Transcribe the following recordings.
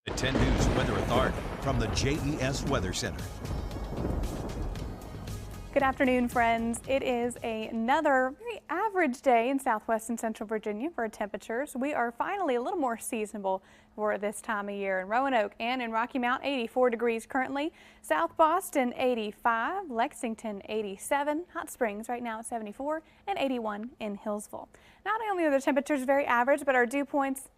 At 10 News Weather Authority from the JES Weather Center. Good afternoon, friends. It is another very average day in southwest and central Virginia for temperatures. We are finally a little more seasonable for this time of year. In Roanoke and in Rocky Mount, 84 degrees currently. South Boston, 85. Lexington, 87. Hot Springs right now at 74 and 81 in Hillsville. Not only are the temperatures very average, but our dew points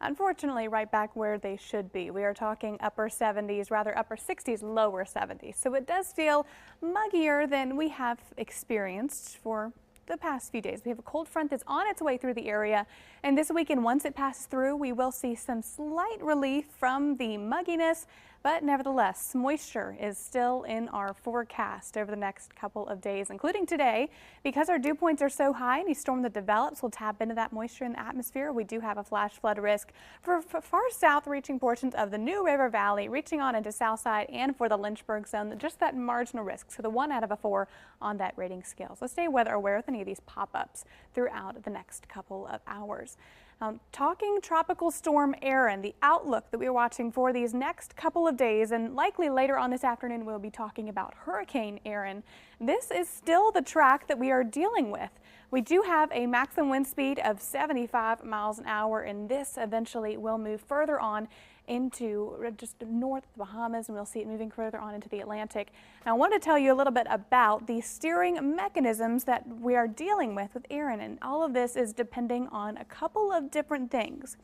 unfortunately right back where they should be. We are talking upper 70s, rather upper 60s, lower 70s. So it does feel muggier than we have experienced for the past few days. We have a cold front that's on its way through the area, and this weekend, once it passes through, we will see some slight relief from the mugginess, but nevertheless, moisture is still in our forecast over the next couple of days, including today. Because our dew points are so high, any storm that develops will tap into that moisture in the atmosphere. We do have a flash flood risk for far south reaching portions of the New River Valley, reaching on into Southside, and for the Lynchburg zone, just that marginal risk. So the 1 out of a 4 on that rating scale. So stay weather aware with any of these pop-ups throughout the next couple of hours. Talking Tropical Storm Erin, the outlook that we're watching for these next couple of days, and likely later on this afternoon we'll be talking about Hurricane Erin. This is still the track that we are dealing with. We do have a maximum wind speed of 75 miles an hour, and this eventually will move further on into just north of the Bahamas, and we'll see it moving further on into the Atlantic. Now, I want to tell you a little bit about the steering mechanisms that we are dealing with Erin, and all of this is depending on a couple of different things.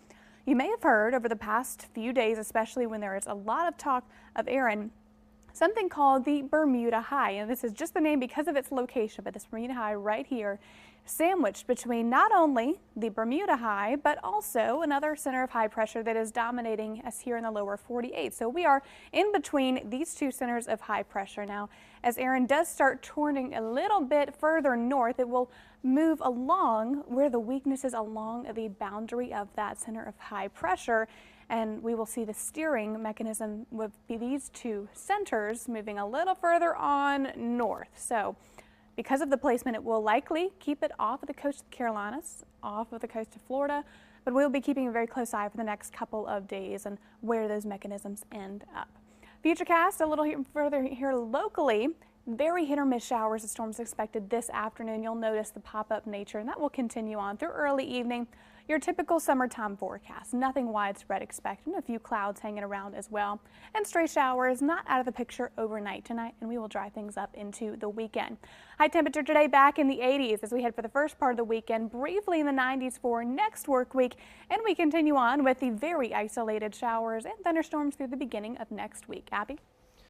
You may have heard over the past few days, especially when there is a lot of talk of Erin, something called the Bermuda High, and this is just the name because of its location, but this Bermuda High right here, sandwiched between not only the Bermuda High, but also another center of high pressure that is dominating us here in the lower 48. So we are in between these two centers of high pressure. Now, as Erin does start turning a little bit further north, it will move along where the weakness is along the boundary of that center of high pressure. And we will see the steering mechanism with these two centers moving a little further on north. So because of the placement, it will likely keep it off of the coast of the Carolinas, off of the coast of Florida, but we'll be keeping a very close eye for the next couple of days and where those mechanisms end up. Futurecast a little further here locally. Very hit or miss showers and storms expected this afternoon. You'll notice the pop-up nature, and that will continue on through early evening. Your typical summertime forecast. Nothing widespread expected. A few clouds hanging around as well. And stray showers not out of the picture overnight tonight, and we will dry things up into the weekend. High temperature today back in the 80s as we head for the first part of the weekend, briefly in the 90s for next work week, and we continue on with the very isolated showers and thunderstorms through the beginning of next week. Abby?